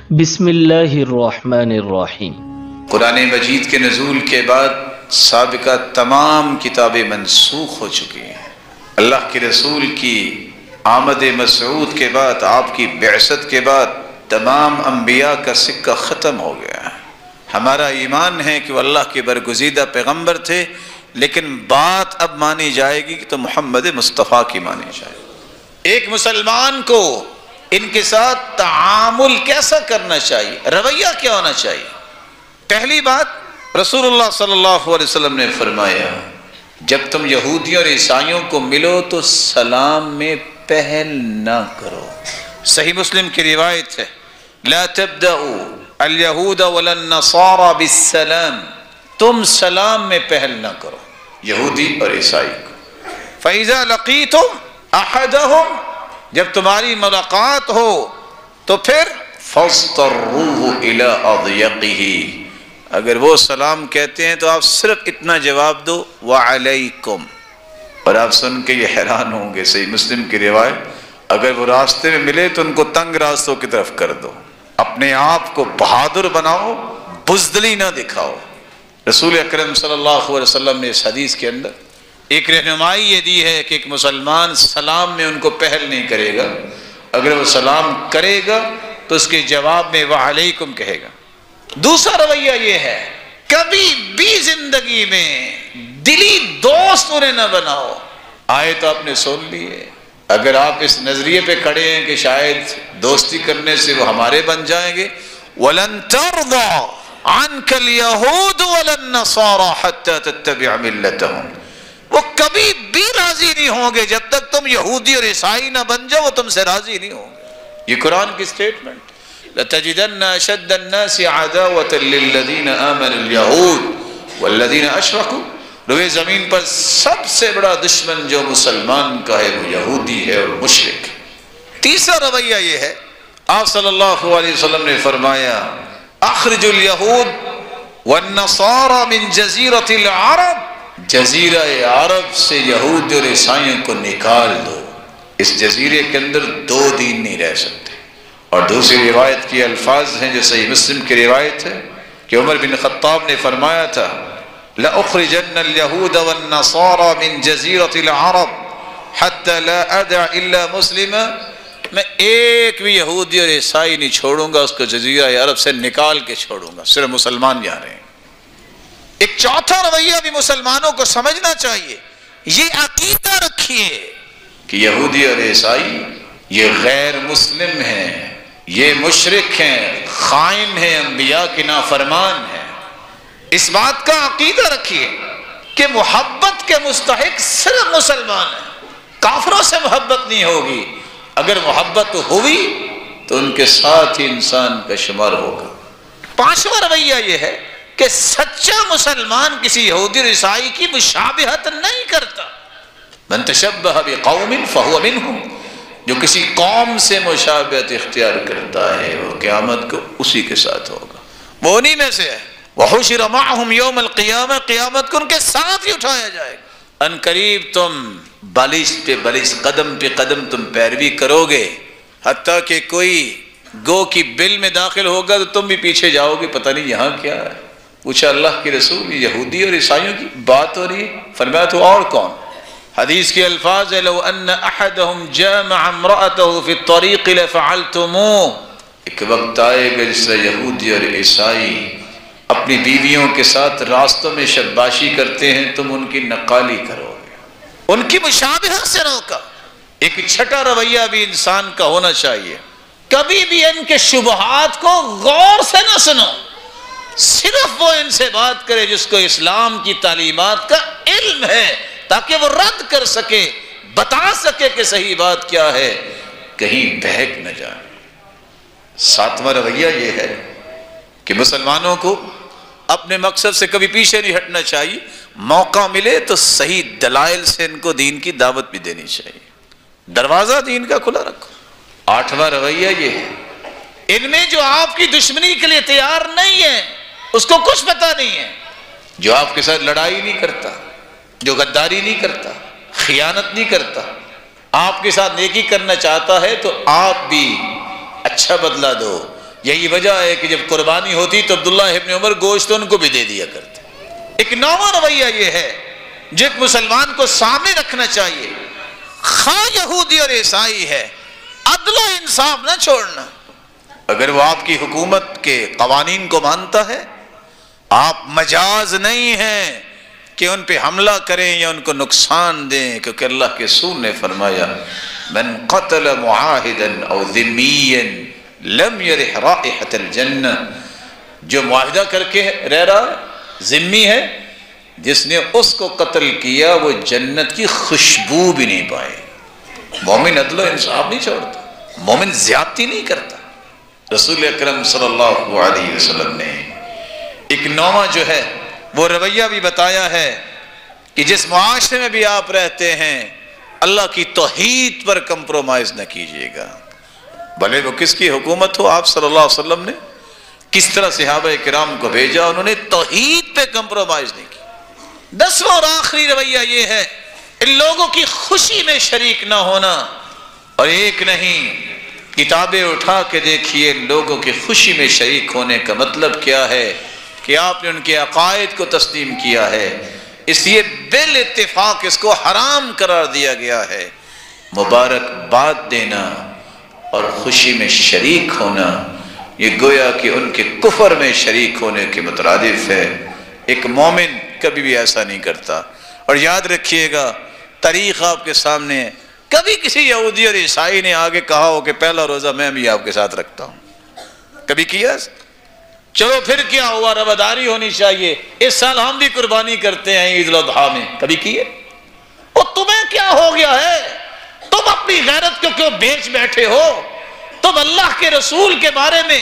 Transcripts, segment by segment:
بسم اللہ الرحمن الرحیم۔ قرآن مجید کے نزول کے بعد سابقہ تمام کتابیں منسوخ ہو چکی ہیں۔ اللہ کے رسول کی آمد مسعود کے بعد، آپ کی بعثت کے بعد تمام انبیاء کا سکہ ختم ہو گیا ہے۔ ہمارا ایمان ہے کہ وہ اللہ کے برگزیدہ پیغمبر تھے، لیکن بات اب مانی جائے گی کہ تو محمد مصطفیٰ کی مانی جائے گی۔ ایک مسلمان کو ان کے ساتھ تعامل کیسا کرنا چاہیے، رویہ کیا ہونا چاہیے؟ پہلی بات، رسول اللہ صلی اللہ علیہ وسلم نے فرمایا جب تم یہودیوں اور عیسائیوں کو ملو تو سلام میں پہل نہ کرو۔ صحیح مسلم کی روایت ہے، لا تبدأوا اليہود ولا النصارى بالسلام، تم سلام میں پہل نہ کرو یہودی اور عیسائی کو۔ فإذا لقيتم أحدهم، جب تمہاری ملاقات ہو تو پھر فاضطروه الى اضيقه، اگر وہ سلام کہتے ہیں تو آپ صرف اتنا جواب دو وعلیکم، اور آپ سن کے یہ حیران ہوں گے، صحیح مسلم کی روایت، اگر وہ راستے میں ملے تو ان کو تنگ راستوں کی طرف کر دو، اپنے آپ کو بہادر بناؤ، بزدلی نہ دکھاؤ۔ رسول اکرم صلی اللہ علیہ وسلم نے اس حدیث کے اندر ایک رہنمائی یہ دی ہے کہ ایک مسلمان سلام میں ان کو پہل نہیں کرے گا، اگر وہ سلام کرے گا تو اس کے جواب میں وعلیکم کہے گا۔ دوسرا رویہ یہ ہے، کبھی بھی زندگی میں دلی دوست انہیں نہ بناؤ۔ آیت آپ نے سن لی ہے، اگر آپ اس نظریے پہ کھڑے ہیں کہ شاید دوستی کرنے سے وہ ہمارے بن جائیں گے، وَلَن تَرْضَى عَنْكَ الْيَهُودُ وَلَا النَّصَارَى حَتَّى تَتَّبِعَ مِلَّتَهُمْ، وہ کبھی بھی راضی نہیں ہوں گے جب تک تم یہودی اور عیسائی نہ بن جاؤ، وہ تم سے راضی نہیں ہوں گے۔ یہ قرآن کی سٹیٹمنٹ، لَتَجِدَنَّ أَشَدَّ النَّاسِ عَدَاوَةً لِلَّذِينَ آمَنُوا الْيَهُودُ وَالَّذِينَ أَشْرَكُوا، روئے زمین پر سب سے بڑا دشمن جو مسلمان کا ہے وہ یہودی ہے اور مشرک ہے۔ تیسرا رویہ یہ ہے، آپ صلی اللہ علیہ وسلم نے فرمایا اخرج اليہود والنصارى من جزیرۃ العرب، جزیرہ عرب سے یہود اور عیسائیوں کو نکال دو، اس جزیرے کے اندر دو دین نہیں رہ سکتے۔ اور دوسری روایت کی الفاظ ہیں جو صحیح مسلم کی روایت ہے کہ عمر بن خطاب نے فرمایا تھا لَأُخْرِجَنَّ الْيَهُودَ وَالنَّصَارَى مِن جَزِيرَةِ الْعَرَبِ حَتَّى لَا أَدَعَ إِلَّا مُسْلِمًا، میں ایک بھی یہودی اور عیسائی نہیں چھوڑوں گا، اس کو جزیرہ عرب سے نکال کے چھوڑوں گا، صرف مسلمان جا رہے ہیں۔ ایک چوتھا رویہ بھی مسلمانوں کو سمجھنا چاہیے، یہ عقیدہ رکھیے کہ یہودی اور عیسائی یہ غیر مسلم ہیں، یہ مشرک ہیں، خائن ہیں، انبیاء کی نافرمان ہیں۔ اس بات کا عقیدہ رکھیے کہ محبت کے مستحق صرف مسلمان ہیں، کافروں سے محبت نہیں ہوگی، اگر محبت ہوئی تو ان کے ساتھ ہی انسان کا شمار ہوگا۔ پانچواں رویہ یہ ہے کہ سچا مسلمان کسی یہودی اور عیسائی کی مشابہت نہیں کرتا۔ من تشبہ بقوم فہو منہم، جو کسی قوم سے مشابہت اختیار کرتا ہے وہ قیامت کو اسی کے ساتھ ہوگا، وہ انہی میں سے ہے۔ وحشر معہم یوم القیامہ، قیامت کو ان کے ساتھ ہی اٹھایا جائے گا۔ ان قریب تم بالش پہ بالش، قدم پہ قدم تم پیروی کرو گے، حتیٰ کہ کوئی گو کی بل میں داخل ہوگا تو تم بھی پیچھے جاؤ گے، پتہ نہیں یہاں کیا ہے۔ پوچھا اللہ کے رسول، یہودی اور عیسائیوں کی بات ہو رہی ہے؟ فرمایا تو اور کون؟ حدیث کے الفاظ ہے لو ان احدهم جامع امرأته في الطريق لفعلتموه، ایک وقت آئے گا جس طرح یہودی اور عیسائی اپنی بیویوں کے ساتھ راستوں میں شباشی کرتے ہیں، تم ان کی نقالی کرو گے، ان کی مشابہت سے روکا۔ ایک چھٹا رویہ بھی انسان کا ہونا چاہیے، کبھی بھی ان کے شبہات کو غور سے نہ سنو، صرف وہ ان سے بات کرے جس کو اسلام کی تعلیمات کا علم ہے، تاکہ وہ رد کر سکے، بتا سکے کہ صحیح بات کیا ہے، کہیں بہک نہ جائے۔ ساتواں رویہ یہ ہے کہ مسلمانوں کو اپنے مقصد سے کبھی پیچھے نہیں ہٹنا چاہیے، موقع ملے تو صحیح دلائل سے ان کو دین کی دعوت بھی دینی چاہیے، دروازہ دین کا کھلا رکھو۔ آٹھواں رویہ یہ ہے، ان میں جو آپ کی دشمنی کے لیے تیار نہیں ہے، اس کو کچھ پتہ نہیں ہے، جو آپ کے ساتھ لڑائی نہیں کرتا، جو غداری نہیں کرتا، خیانت نہیں کرتا، آپ کے ساتھ نیکی کرنا چاہتا ہے تو آپ بھی اچھا بدلہ دو، یہی وجہ ہے کہ جب قربانی ہوتی تو عبداللہ ابن عمر گوشت ان کو بھی دے دیا کرتے۔ ایک نواں رویہ یہ ہے جو ایک مسلمان کو سامنے رکھنا چاہیے، خواہ یہودی اور عیسائی ہے، عدل و انصاف نہ چھوڑنا۔ اگر وہ آپ کی حکومت کے قوانین کو مانتا ہے، آپ مجاز نہیں ہیں کہ ان پہ حملہ کریں یا ان کو نقصان دیں، کیونکہ اللہ کے رسول نے فرمایا من قتل معاہدا او ذمیا لم یرح رائحۃ الجنہ، جو معاہدہ کر کے رہ رہا ہے، ذمی ہے، جس نے اس کو قتل کیا وہ جنت کی خوشبو بھی نہیں پائے۔ مومن عدل و انصاف نہیں چھوڑتا، مومن زیادتی نہیں کرتا۔ رسول اکرم صلی اللہ علیہ وسلم نے ایک نواں جو ہے وہ رویہ بھی بتایا ہے کہ جس معاشرے میں بھی آپ رہتے ہیں اللہ کی توحید پر کمپرومائز نہ کیجیے گا، بھلے وہ کس کی حکومت ہو۔ آپ صلی اللہ علیہ وسلم نے کس طرح صحابہ کرام کو بھیجا، انہوں نے توحید پہ کمپرومائز نہیں کی۔ 10واں اور آخری رویہ یہ ہے ان لوگوں کی خوشی میں شریک نہ ہونا۔ اور ایک نہیں، کتابیں اٹھا کے دیکھیے لوگوں کی خوشی میں شریک ہونے کا مطلب کیا ہے کہ آپ نے ان کے عقائد کو تسلیم کیا ہے، اس لیے بال اتفاق اس کو حرام قرار دیا گیا ہے۔ مبارکباد دینا اور خوشی میں شریک ہونا یہ گویا کہ ان کے کفر میں شریک ہونے کے مترادف ہے۔ ایک مومن کبھی بھی ایسا نہیں کرتا۔ اور یاد رکھیے گا، تاریخ آپ کے سامنے ہے، کبھی کسی یہودی اور عیسائی نے آگے کہا ہو کہ پہلا روزہ میں بھی آپ کے ساتھ رکھتا ہوں، کبھی کیا؟ چلو پھر کیا ہوا، رواداری ہونی چاہیے، اس سال ہم بھی قربانی کرتے ہیں عید الاضحیٰ میں، کبھی کیے؟ وہ تمہیں کیا ہو گیا ہے؟ تم اپنی غیرت کو کیوں بیچ بیٹھے ہو؟ تم اللہ کے رسول کے بارے میں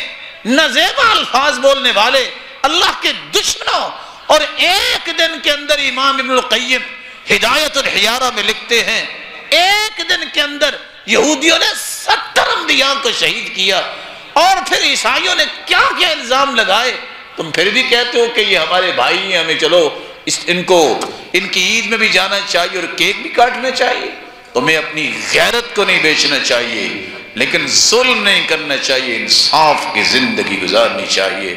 نازیبا الفاظ بولنے والے اللہ کے دشمنوں، اور ایک دن کے اندر امام ابن القیم ہدایت الحیارہ میں لکھتے ہیں ایک دن کے اندر یہودیوں نے 70 انبیاء کو شہید کیا، اور پھر عیسائیوں نے کیا کیا الزام لگائے، تم پھر بھی کہتے ہو کہ یہ ہمارے بھائی ہیں، ہمیں چلو ان کی عید میں بھی جانا چاہیے اور کیک بھی کاٹنا چاہیے۔ تمہیں اپنی غیرت کو نہیں بیچنا چاہیے، لیکن ظلم نہیں کرنا چاہیے، انصاف کی زندگی گزارنی چاہیے۔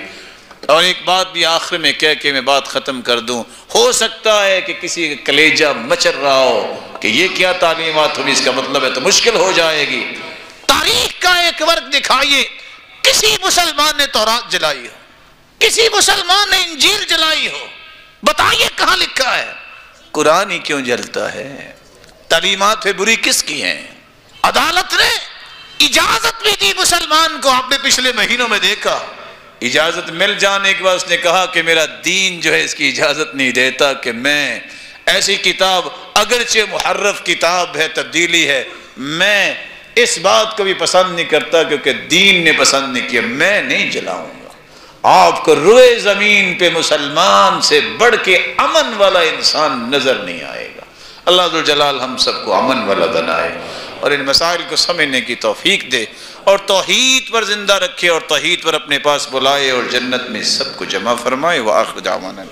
اور ایک بات بھی آخر میں کہہ کے میں بات ختم کر دوں، ہو سکتا ہے کہ کسی کا کلیجہ مچر رہا ہو کہ یہ کیا تعلیمات ہوئی، اس کا مطلب ہے تو مشکل ہو جائے گی۔ تاریخ کا ایک ورق دکھائیے کسی مسلمان نے تورات جلائی ہو، کسی مسلمان نے انجیل جلائی ہو، بتائیے کہاں لکھا ہے؟ قرآن ہی کیوں جلتا ہے؟ تعلیمات پہ بری کس کی ہیں؟ عدالت نے اجازت بھی دی مسلمان کو، آپ نے پچھلے مہینوں میں دیکھا، اجازت مل جانے کے بعد اس نے کہا کہ میرا دین جو ہے اس کی اجازت نہیں دیتا کہ میں ایسی کتاب، اگرچہ محرف کتاب ہے، تبدیلی ہے، میں اس بات کو بھی پسند نہیں کرتا کیونکہ دین نے پسند نہیں کیا، میں نہیں جلاؤں گا۔ آپ کو روئے زمین پہ مسلمان سے بڑھ کے امن والا انسان نظر نہیں آئے گا۔ اللہ ذوالجلال ہم سب کو امن والا بنائے اور ان مسائل کو سمجھنے کی توفیق دے، اور توحید پر زندہ رکھے اور توحید پر اپنے پاس بلائے، اور جنت میں سب کو جمع فرمائے۔ وآخر دعوانا